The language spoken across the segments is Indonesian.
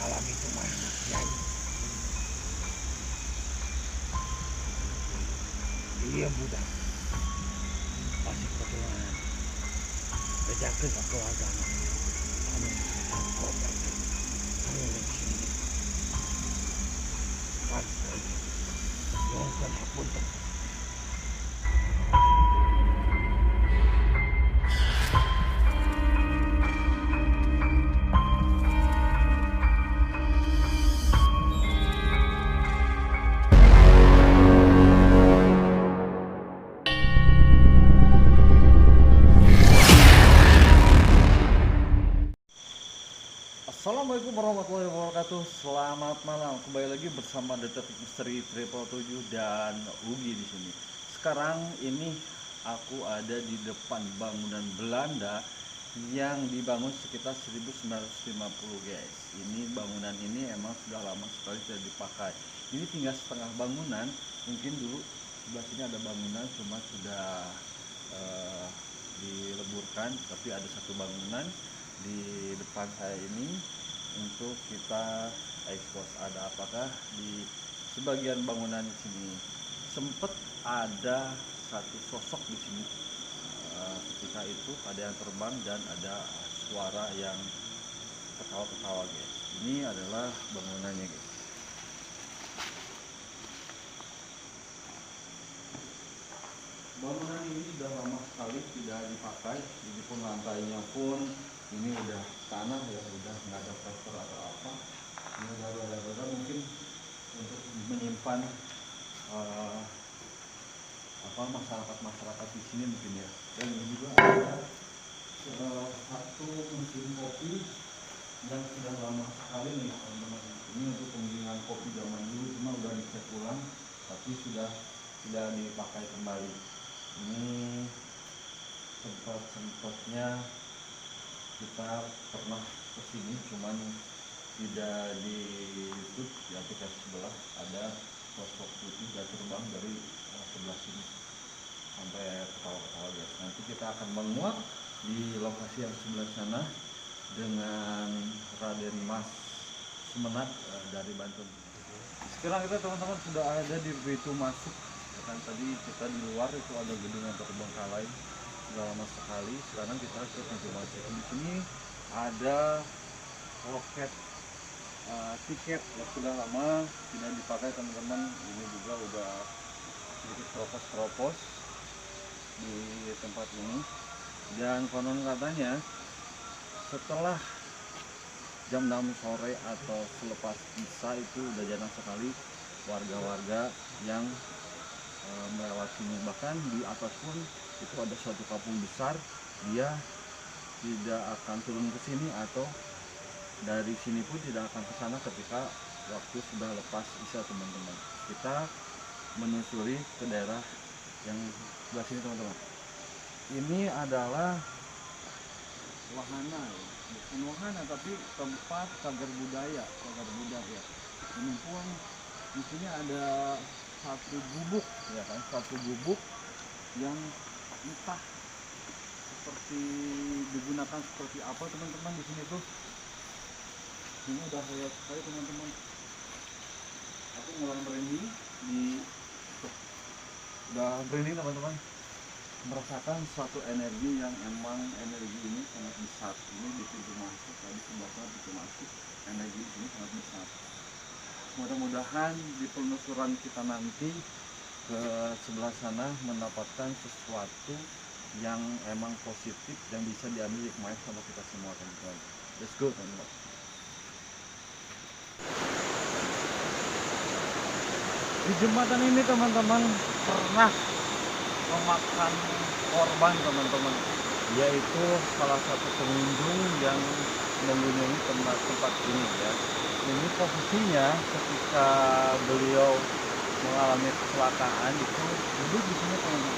dalam itu mana Kiai? Iya budak masih keturunan bejakeun ka keluargana anu narkoba itu anu di sini kan nyuhun hapunten. Assalamualaikum warahmatullahi wabarakatuh. Selamat malam. Kembali lagi bersama Detektif Misteri Triple 7 dan Ugi di sini. Sekarang ini aku ada di depan bangunan Belanda yang dibangun sekitar 1950, guys. Ini bangunan ini emang sudah lama sekali tidak dipakai. Ini tinggal setengah bangunan. Mungkin dulu sebelah sini ada bangunan cuma sudah dileburkan, tapi ada satu bangunan di depan saya ini untuk kita ekspos ada apakah di sebagian bangunan di sini sempat ada satu sosok di sini. Ketika itu ada yang terbang dan ada suara yang ketawa-ketawa, guys. Ini adalah bangunannya, guys. Bangunan ini sudah lama sekali tidak dipakai, ini pun lantainya pun ini udah tanah ya, udah nggak ada plaster atau apa. Ini udah rada-rada mungkin untuk menyimpan masyarakat di sini mungkin ya. Dan ini juga ada satu mesin kopi yang sudah lama sekali nih teman-teman. Ini untuk penggilingan kopi zaman dulu, cuma udah dicek ulang tapi sudah tidak dipakai kembali. Ini sempat-sempatnya kita pernah kesini, cuman tidak di YouTube, di aplikasi sebelah ada sosok putih dan terbang dari sebelah sini sampai ketawa-ketawa, guys. Nanti kita akan menguak di lokasi yang sebelah sana dengan Raden Mas Semenak dari Banten. Sekarang kita teman-teman sudah ada di pintu masuk. Kan tadi kita di luar itu ada gedung yang terbengkalai sudah lama sekali. Sekarang kita ke pintu masuk. Di sini ada loket tiket yang sudah lama tidak dipakai, teman-teman. Ini juga udah sedikit keropos-keropos di tempat ini. Dan konon katanya setelah jam 6 sore atau selepas isya itu udah jarang sekali warga-warga yang melewatinya. Bahkan di atas pun itu ada suatu kampung besar, dia tidak akan turun ke sini atau dari sini pun tidak akan ke sana ketika waktu sudah lepas isya, teman-teman. Kita menyusuri ke daerah yang sebelah sini, teman-teman. Ini adalah wahana, bukan wahana tapi tempat cagar budaya. Ini pun di sini ada satu gubuk, ya kan, satu gubuk yang entah seperti digunakan seperti apa, teman-teman. Di sini tuh ini udah lihat sekali, teman-teman. Aku mulai merinding udah merinding, teman-teman, merasakan suatu energi yang emang energi ini sangat besar. Ini di pintu masuk, tadi sebelah sana pintu masuk, energi di sini sangat besar. Mudah-mudahan di penelusuran kita nanti ke sebelah sana mendapatkan sesuatu yang emang positif yang bisa diambil hikmah sama kita semua, teman-teman. Let's go, teman-teman. Di jembatan ini, teman-teman, pernah memakan korban, teman-teman, yaitu salah satu pengunjung yang mengunjungi tempat ini ya. Ini posisinya ketika beliau mengalami kecelakaan itu duduk di sini, teman-teman.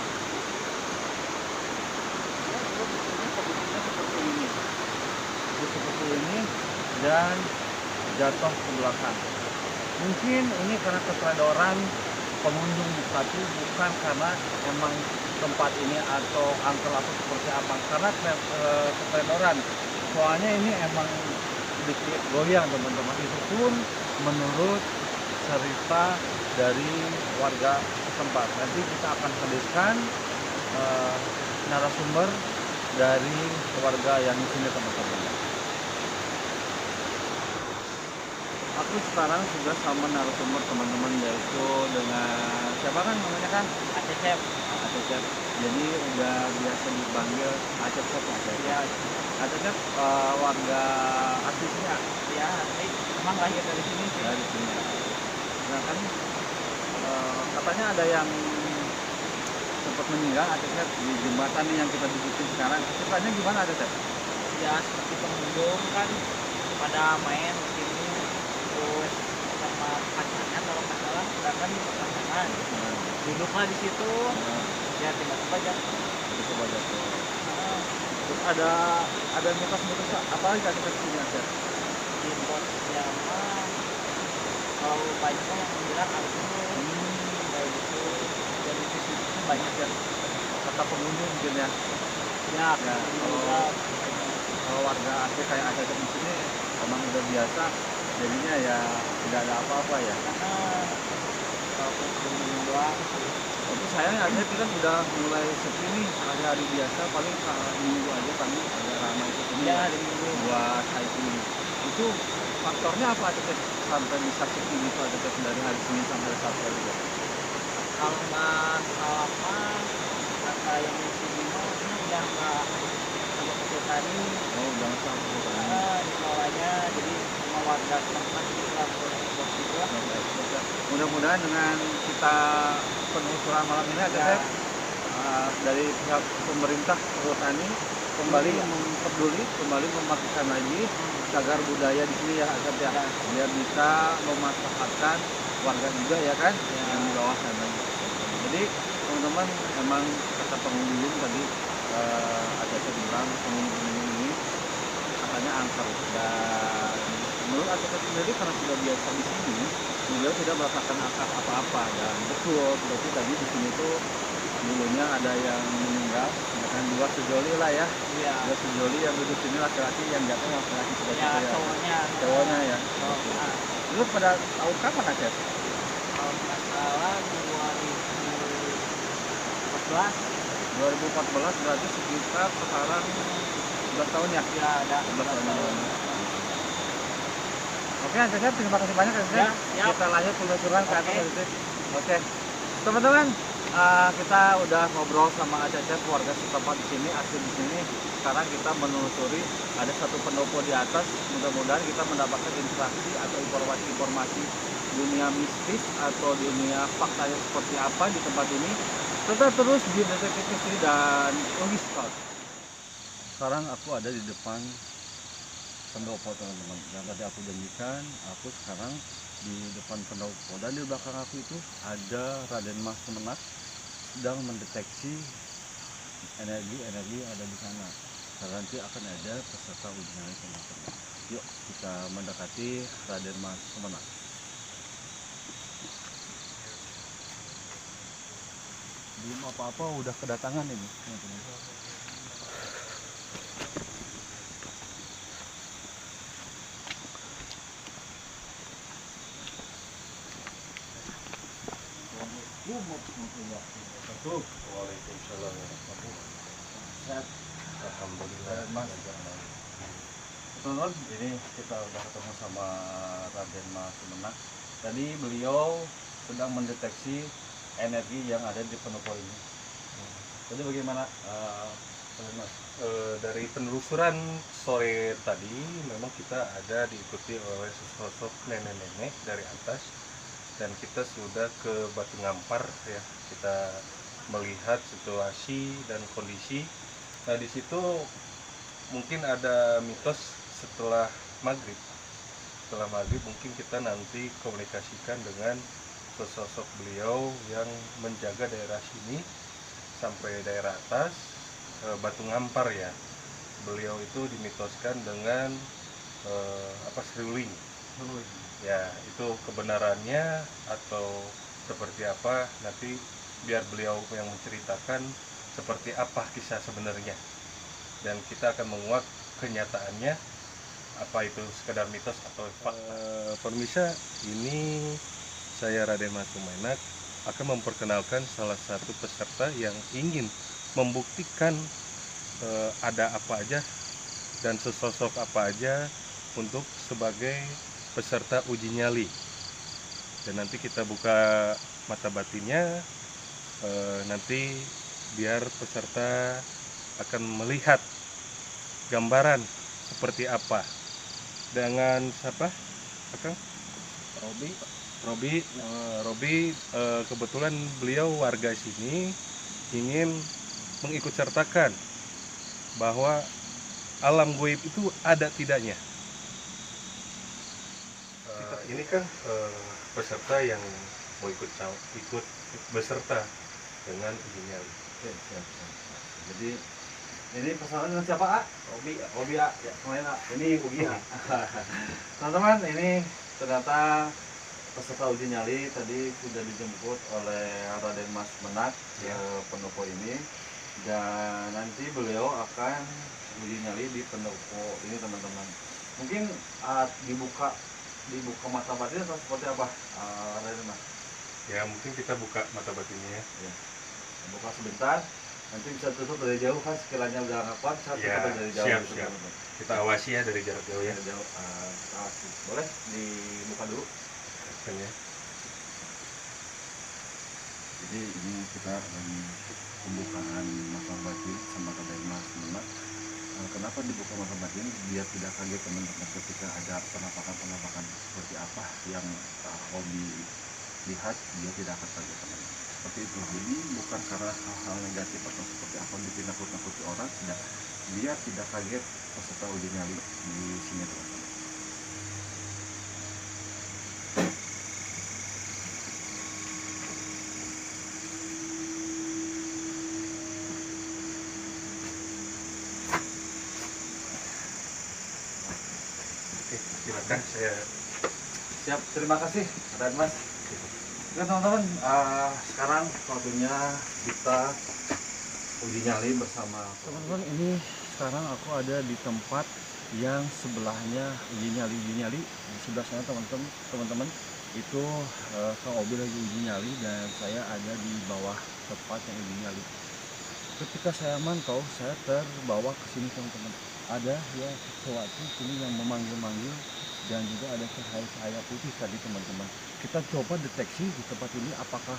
Ya, duduk di sini, posisinya seperti ini. Duduk seperti ini dan jatuh ke belakang. Mungkin ini karena keteledoran pengunjung, tapi bukan karena emang tempat ini atau angkel atau seperti apa, karena keteledoran. Soalnya ini emang sedikit goyang teman-teman. Itu pun menurut cerita dari warga setempat. Nanti kita akan hadirkan narasumber dari warga yang di sini teman-teman. Aku sekarang sudah sama narasumber teman-teman, yaitu dengan siapa kan namanya kan? Acecep. Acecep. Jadi udah biasa dipanggil Acecep ya. Acecep warga asli sini ya? Ya, asli. Emang lahir dari sini sih. Dari sini. Nah kan katanya ada yang sempat meninggal Acecep di jembatan yang kita dudukin sekarang. Ceritanya gimana Acecep? Ya seperti pengunjung kan pada main di sini, terus sama pacarnya kalau nggak salah sedangkan di pasangan duduklah di situ, ya tiba-tiba jatuh. Coba jatuh. Nah, Terus ada mitos-mitos apa lagi Acecep sini Acecep? di bosnya mah kalau banyak kan yang bilang aku kayak gitu, dari sisi itu banyak ya. Kata pengunjung mungkin ya. Ya, Ya, kalau warga asli kayak Acecep di sini emang udah biasa, jadinya ya tidak ada apa-apa ya. karena kalau pengunjung doang sih. Tapi sayang Acecep kan udah mulai sepi nih, hari-hari biasa paling minggu aja kami agak ramai itu sini Ya, dari dulu. buat hiking. Itu faktornya apa Acecep sampai bisa sepi gitu Acecep dari hari Senin sampai Sabtu juga? Kalau masalah mah kata yang di sini mah ini udah nggak sama kecil tadi. Oh, jangan sampai kan. Dikelolanya jadi sama warga setempat jadi langsung bos gitu lah. Mudah-mudahan dengan kita penelusuran malam ini Acecep dari pihak pemerintah Perhutani kembali memperduli, kembali memasukkan lagi cagar budaya di sini ya Acecep ya, biar bisa memanfaatkan warga juga ya kan yang di bawah sana. Jadi teman-teman emang kata pengunjung tadi Acecep bilang pengunjung ini katanya angker, dan menurut Acecep sendiri karena sudah biasa di sini beliau tidak merasakan angker apa-apa, dan betul berarti tadi di sini tuh dulunya ada yang meninggal, bahkan dua sejoli lah ya. Iya. Dua sejoli yang duduk sini laki-laki, yang jatuh laki-laki sudah Ya, ya. cowoknya Ya. cowoknya. Lu pada tahun kapan Acep? Kalau nggak salah 2014 2014 berarti sekitar sekarang 11 tahun ya? ya ada 11 tahun. 11 tahun. Oke Acep, terima kasih banyak Acep. Ya, siap. Kita lanjut penelusuran ke atas Oke. Acep. Oke. Teman-teman, kita udah ngobrol sama Acep, warga setempat di sini, asli di sini. Sekarang kita menelusuri ada satu pendopo di atas. Mudah-mudahan kita mendapatkan interaksi atau informasi-informasi dunia mistis atau dunia faktanya seperti apa di tempat ini. Tetap terus di Detektif Misteri dan Uniscott. Sekarang aku ada di depan pendopo teman-teman. Yang tadi aku janjikan, aku sekarang di depan pendopo, dan di belakang aku itu ada Raden Mas Kemenak sedang mendeteksi energi ada di sana. Karena nanti akan ada peserta ujian teman-teman. Yuk kita mendekati Raden Mas Kemenak. Belum apa-apa udah kedatangan ini teman-teman. Waalaikumsalam warahmatullahi wabarakatuh. Alhamdulillah. Mas, teman-teman, ini kita udah ketemu sama Raden Mas Kemenak. Tadi beliau sedang mendeteksi energi yang ada di pendopo ini. Jadi bagaimana Raden Mas? Dari penelusuran sore tadi memang kita ada diikuti oleh sosok nenek-nenek dari atas, dan kita sudah ke Batu Ngampar ya. Kita melihat situasi dan kondisi. Nah di situ mungkin ada mitos setelah maghrib. Setelah maghrib mungkin kita nanti komunikasikan dengan sosok beliau yang menjaga daerah sini sampai daerah atas Batu Ngampar ya. Beliau itu dimitoskan dengan seruling. Ya itu kebenarannya atau seperti apa nanti biar beliau yang menceritakan seperti apa kisah sebenarnya, dan kita akan menguak kenyataannya apa itu sekedar mitos atau fakta. Permisa, ini saya Raden Mas Sumenak akan memperkenalkan salah satu peserta yang ingin membuktikan ada apa aja dan sesosok apa aja untuk sebagai peserta uji nyali. Dan nanti kita buka mata batinnya, nanti biar peserta akan melihat gambaran seperti apa. Dengan siapa, Akang? Robi. Kebetulan beliau warga sini, ingin mengikut sertakan bahwa alam goib itu ada tidaknya. Ini kan peserta yang mau ikut beserta dengan uji nyali. Siap. Jadi ini pesanan dengan siapa, A? Robi A. Ya, kemarin A. Ini Ugi A. Teman-teman, ini ternyata peserta uji nyali tadi sudah dijemput oleh Raden Mas Menak ke pendopo ini, dan nanti beliau akan uji nyali di pendopo ini, teman-teman. Mungkin dibuka mata batin atau seperti apa, Raden Mas? Ya, mungkin kita buka mata batinnya ya. Buka sebentar, nanti bisa tutup dari jauh kan, sekiranya udah ngapar saat Ya, kita dari jauh. siap. Teman-teman. Kita awasi ya dari jarak jauh ya. Dari jauh, awasi. Boleh dibuka dulu. Kan ya. Jadi ini kita pembukaan mata batin sama Raden Mas Menak. Kenapa dibuka mata batin? Biar tidak kaget teman-teman ketika ada penampakan seperti apa yang Robi lihat, dia tidak akan kaget, teman-teman. Seperti itu. Jadi bukan karena hal-hal negatif atau seperti apa ditakut-takuti orang, tidak. Biar tidak kaget peserta uji nyali di sini, teman-teman. Oke, silakan saya. Siap, terima kasih Raden Mas. Oke teman-teman, sekarang waktunya kita uji nyali bersama teman-teman. Ini sekarang aku ada di tempat yang sebelahnya uji nyali. Di sebelah sana teman-teman itu Kang Obi lagi uji nyali, dan saya ada di bawah tempat yang uji nyali. Ketika saya mantau, saya terbawa ke sini, teman-teman. Ada ya sesuatu sini yang memanggil-manggil, dan juga ada cahaya putih tadi, teman-teman. Kita coba deteksi di tempat ini apakah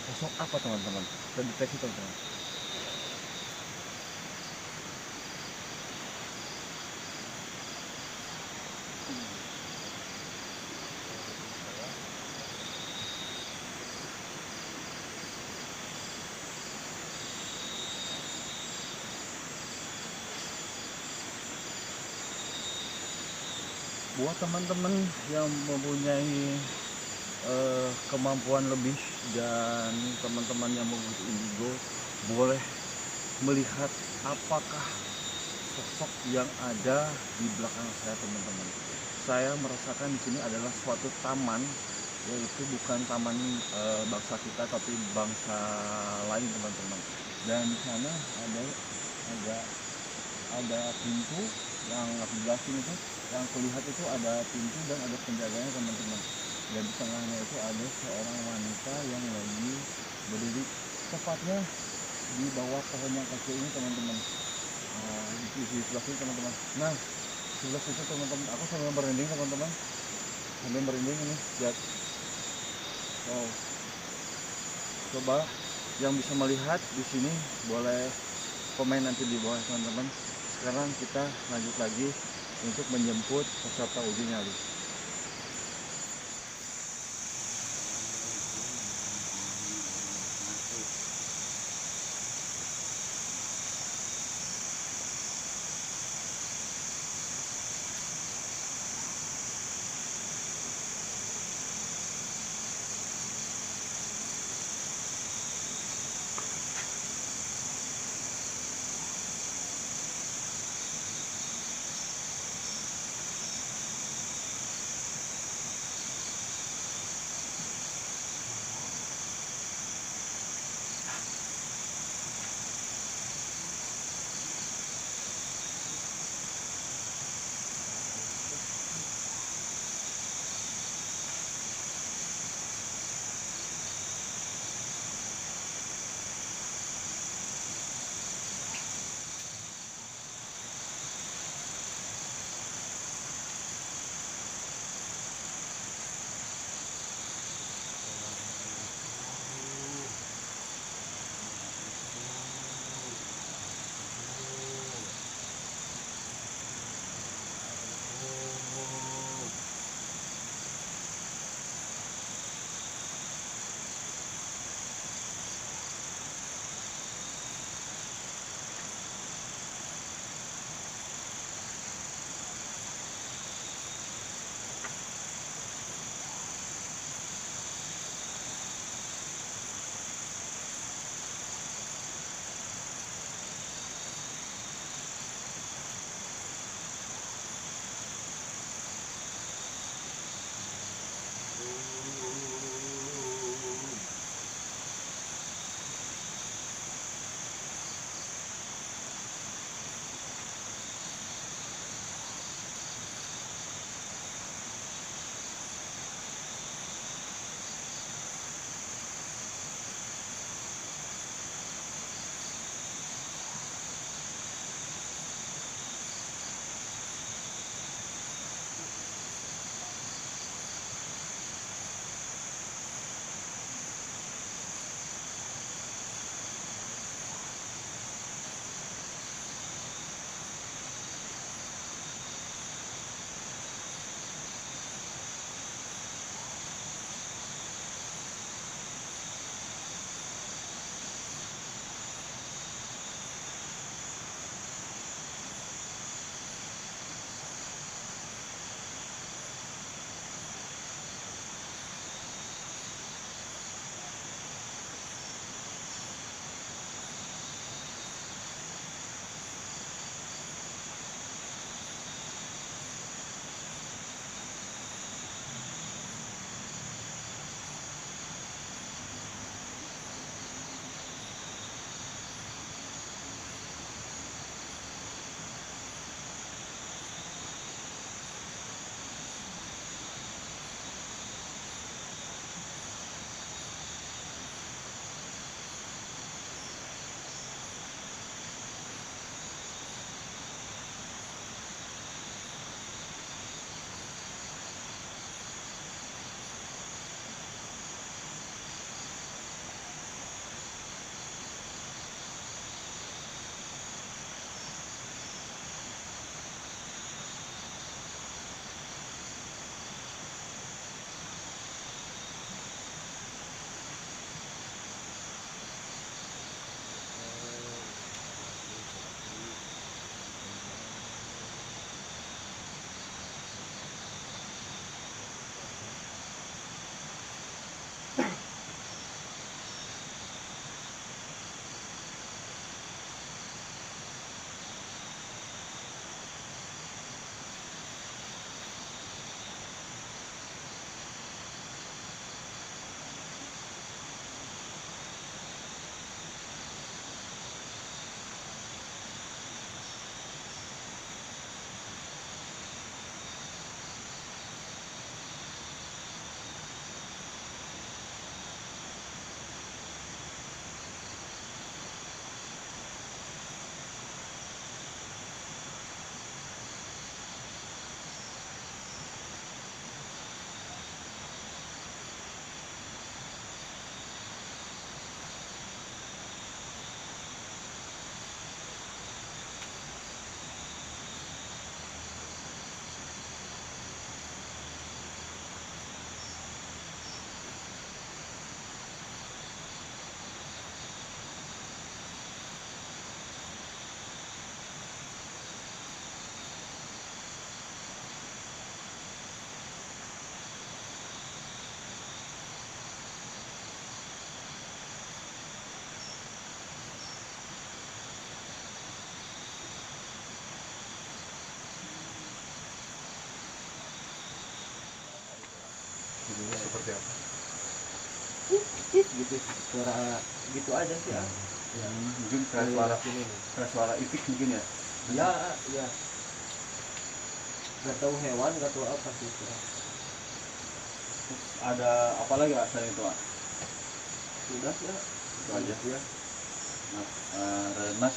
sosok apa, teman-teman. Kita deteksi, teman-teman. Buat teman-teman yang mempunyai kemampuan lebih dan teman-teman yang mengikuti indigo, boleh melihat apakah sosok yang ada di belakang saya, teman-teman. Saya merasakan di sini adalah suatu taman, yaitu bukan taman bangsa kita tapi bangsa lain, teman-teman. Dan di sana ada pintu yang sebelah sini tuh, yang kulihat itu ada pintu dan ada penjaganya, teman-teman. Dan di tengahnya itu ada seorang wanita yang lagi berdiri tepatnya di bawah pohon yang kecil ini, teman-teman. Di sebelah sini, teman-teman. Nah, sebelah situ, teman-teman, aku sambil merinding, teman-teman. Sambil merinding ini, lihat. Wow. Coba yang bisa melihat di sini boleh komen nanti di bawah, teman-teman. Sekarang kita lanjut lagi untuk menjemput peserta uji nyali. seperti apa? gitu suara gitu aja sih ah. Ya, mungkin kayak suara itik mungkin ya. Ya ya nggak tahu hewan nggak tahu apa sih itu. Terus ada apa lagi Pak selain itu Pak? Sudah ya Itu aja. ya. Nah, Raden Mas,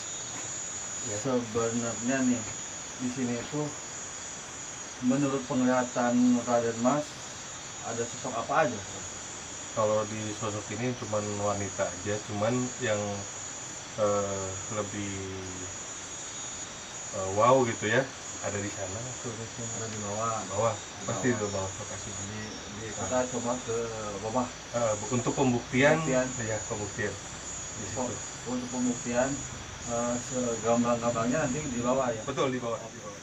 Ya. sebenarnya nih di sini itu menurut penglihatan Raden Mas ada sosok apa aja? Kalau di sosok ini cuman wanita aja, cuman yang lebih wow gitu ya, ada di sana tuh Ada di bawah. bawah, pasti Bawah. itu bawah lokasi. Kita coba ke bawah. Untuk pembuktian, Pembuktian. ya pembuktian di situ. Untuk pembuktian segamblang-gamblangnya nanti di bawah ya. Betul di bawah. Di bawah.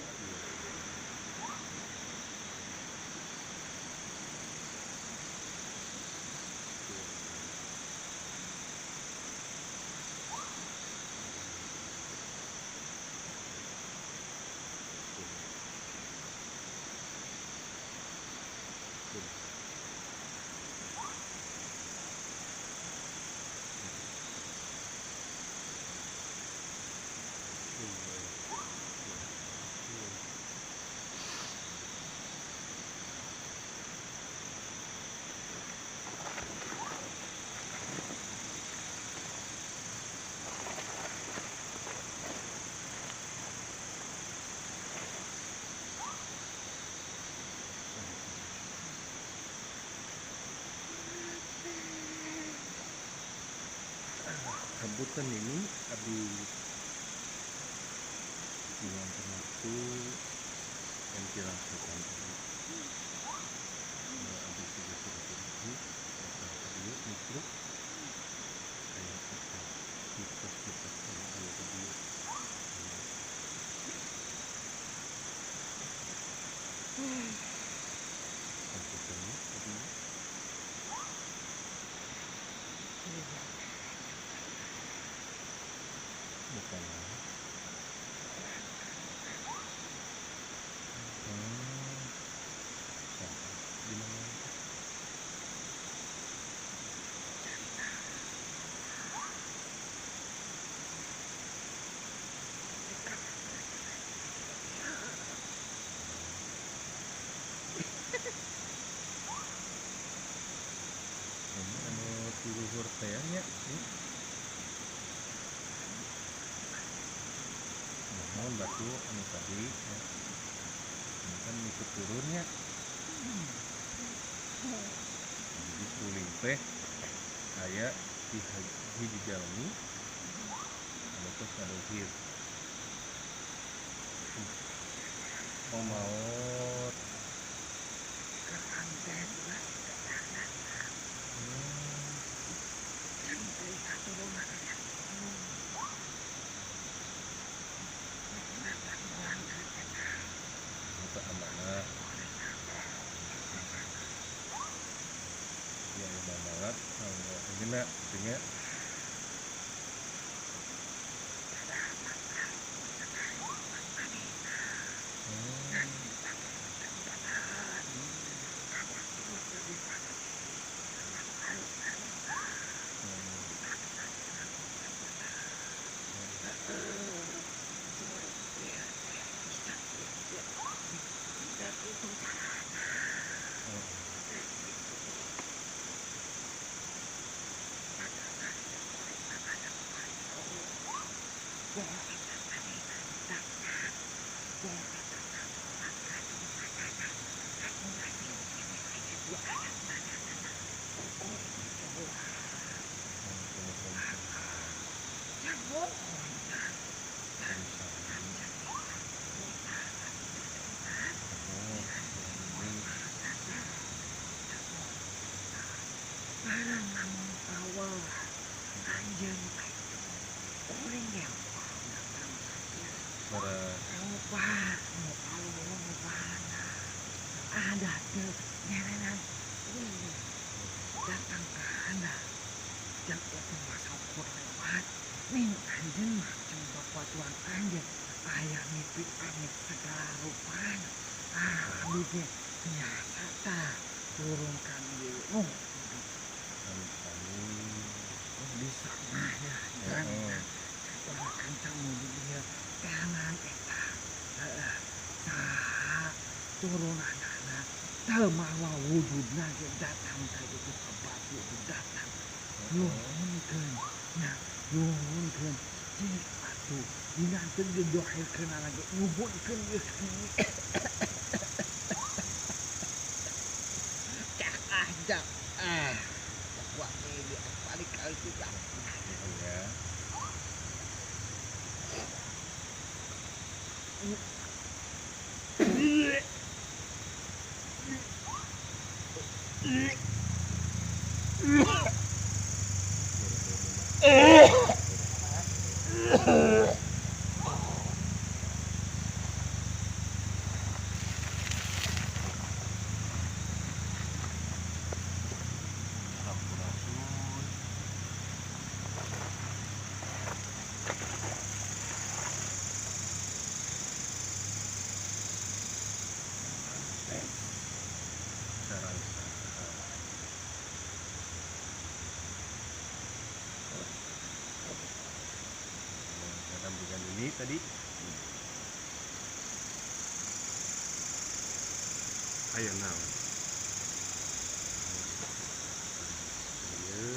Rebutan ini abdi yang termasuk ventilasi kan abdi sudah terjadi dia mikro kayak kipas dia komputernya tadi bukan di mana ini anu tiluhur tayangnya mohon batu anu tadi ya. Ini kan ikut turunnya jadi suling teh aya di hiji jalmi anu tos ngadohir oh maot itu amanah ya enak banget ini nak itunya para ada tuh nyerenan datang ke anda yang itu masuk lewat ning anjen macam bapak tuan anjen ayah mimpi amit segala rupanya abdi biasa tak turunkan diri oh Amin. di sana ya dan setelah kancamu di dia tangan eta saha turunan anak temawa wujudna ge datang ka itu ka batu itu datang nuhunkeun nya nuhunkeun cik atuh dinanteun didoakeun lagi nuhunkeun geus kieu cak ajak kuat ini balik kali kita Ya. Cara usaha. Dalam bulan ini tadi ayo naon. Iya.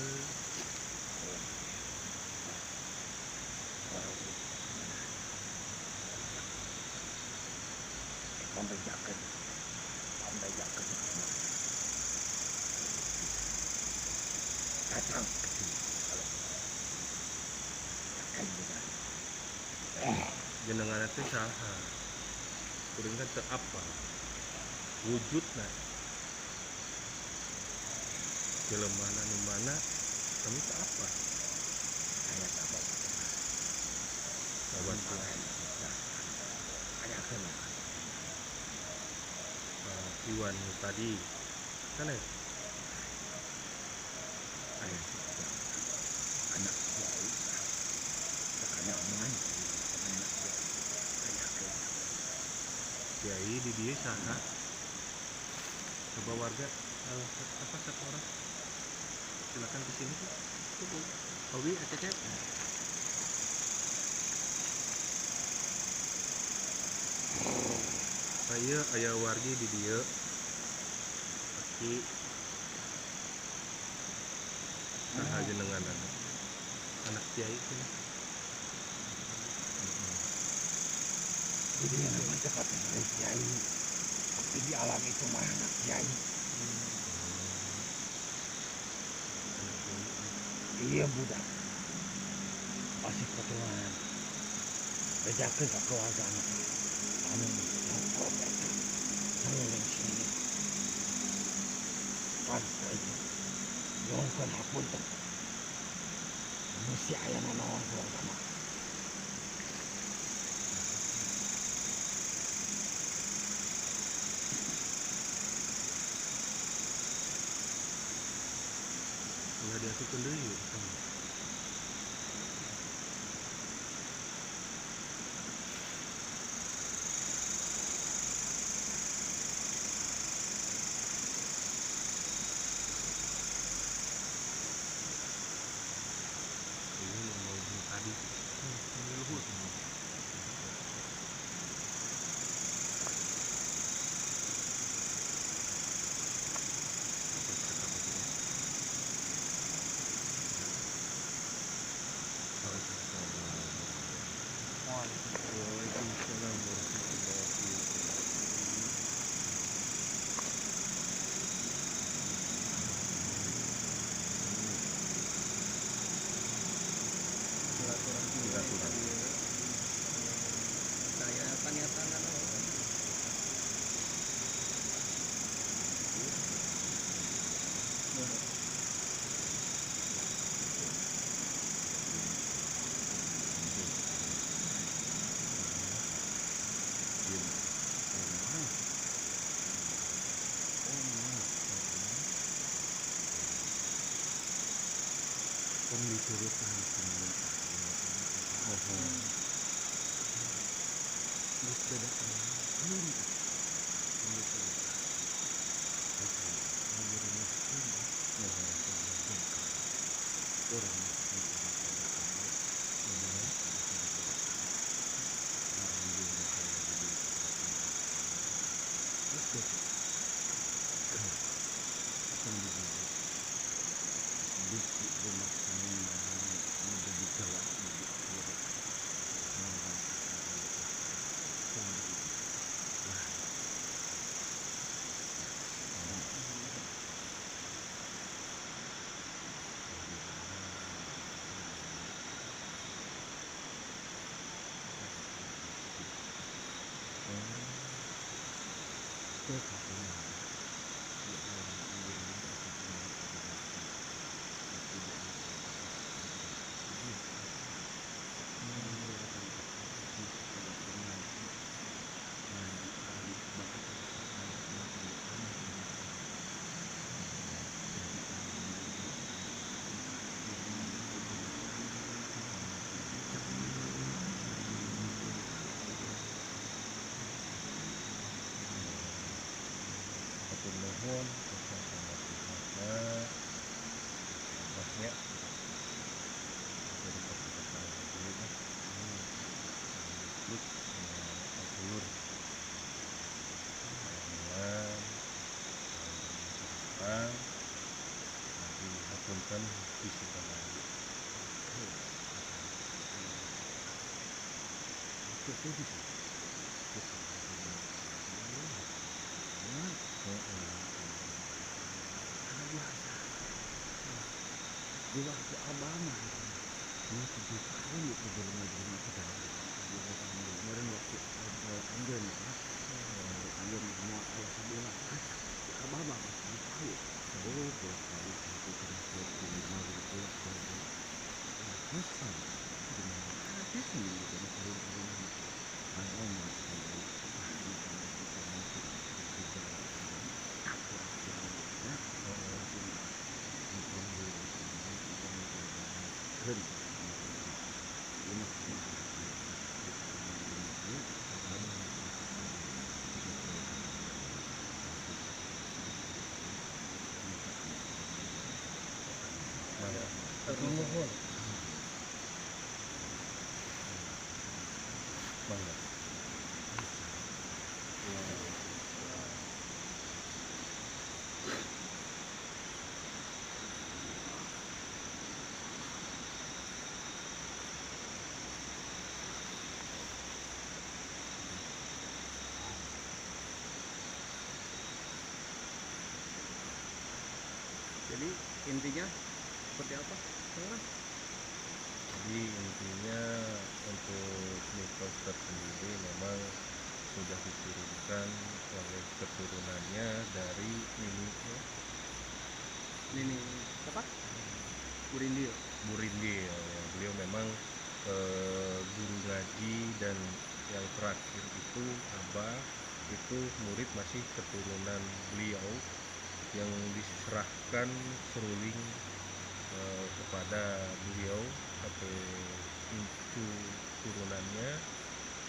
pambejakeun datang Jenengan itu saha. Kuring kan teu apa. Wujudna. Jelemana nu mana kami teu apa. ayat apa Sahabat ada kena Iwan nu tadi kan ya? ayat anak kiai anak man anak kiai Kiai di dia saha. Coba warga apa satu orang silakan ke sini. Obi acecep. Aya aya wargi di dia. Aki saha jenenganan. Anak kiai itu. jadi yang namanya cepat dari kiai tapi di alam itu mah anak kiai iya budak masih ketuaan bejakeun ka keluarga anu nongkrong eta keliling sini kan itu nongkrong hapunten mesti aya nanaon keluarga mah Enggak diasukeun deui yeuh. Ini mau tadi. Ini luhur. Waalaikumsalam warahmatullahi wabarakatuh. Silaturahmi. Saya paniatan pun diturutkan semua beda belum Atur nuhun kepada Abahnya dari kata-kata dulu ya. Klik ulur dengan nanti hapunkan fisika lagi. Itu bisa. Di waktu Obama ini 7 tahun itu jelma-jelma kita kemarin waktu anjir ya anjir semua ayah sebelah si Obama masih tahu pulang kali satu terus di lima gitu pesan dengan ada sih gitu kalau kan Omar kalau ahli kalau kita masuk kerja takut ya Atur nuhun. Mangga. jadi intinya seperti apa sekarang? Jadi intinya untuk mitos tersendiri memang sudah diturunkan oleh keturunannya dari Nini Ini apa? Burindil. Burindil ya. Beliau memang guru ngaji dan yang terakhir itu Abah itu murid masih keturunan beliau yang diserahkan seruling kepada beliau atau incu turunannya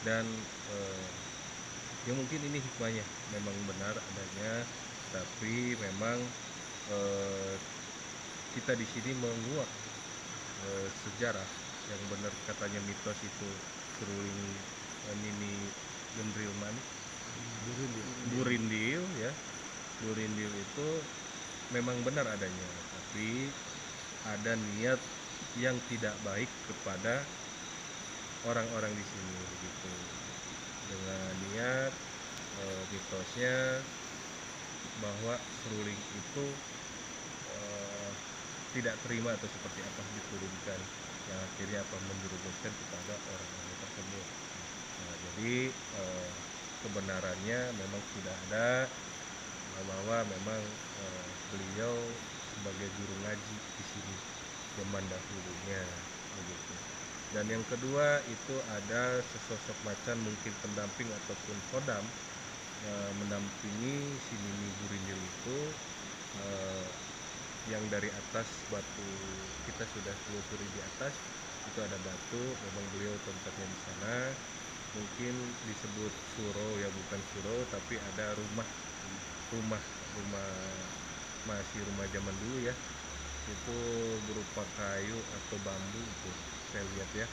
dan ya mungkin ini hikmahnya memang benar adanya tapi memang kita di sini menguak sejarah yang benar katanya mitos itu seruling Nini Gendrilman Burindil ya. Burindil itu memang benar adanya tapi ada niat yang tidak baik kepada orang-orang di sini begitu dengan niat mitosnya bahwa seruling itu tidak terima atau seperti apa diturunkan yang akhirnya apa menjerumuskan kepada orang-orang tersebut. Nah, jadi kebenarannya memang sudah ada bahwa memang beliau sebagai guru ngaji di sini zaman dahulunya begitu. Dan yang kedua itu ada sesosok macan mungkin pendamping ataupun kodam mendampingi si Nini Burindil itu yang dari atas batu kita sudah telusuri di atas itu ada batu memang beliau tempatnya di sana mungkin disebut surau ya bukan surau tapi ada rumah masih rumah zaman dulu ya itu berupa kayu atau bambu itu saya lihat ya.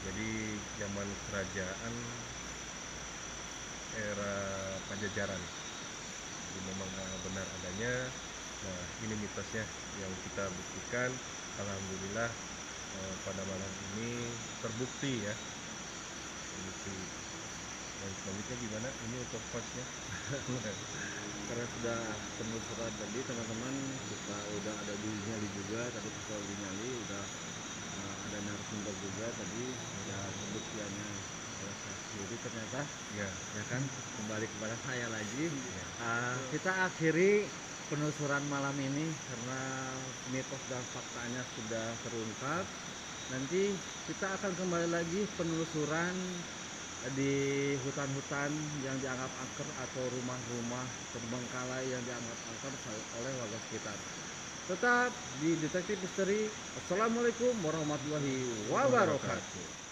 Jadi zaman kerajaan era Pajajaran jadi memang benar adanya. Nah ini mitosnya yang kita buktikan alhamdulillah pada malam ini terbukti ya terbukti. Dan selanjutnya gimana ini untuk hostnya? Karena sudah penelusuran tadi teman-teman kita udah ada di nyali juga tadi kita di nyali udah ada narasumber juga tadi ya pembuktiannya oleh saya sendiri ternyata Ya. ya kan. Kembali kepada saya lagi. Ya. Kita akhiri penelusuran malam ini karena mitos dan faktanya sudah terungkap. Nanti kita akan kembali lagi penelusuran di hutan-hutan yang dianggap angker atau rumah-rumah terbengkalai yang dianggap angker oleh warga sekitar. Tetap di Detektif Misteri. Assalamualaikum warahmatullahi wabarakatuh.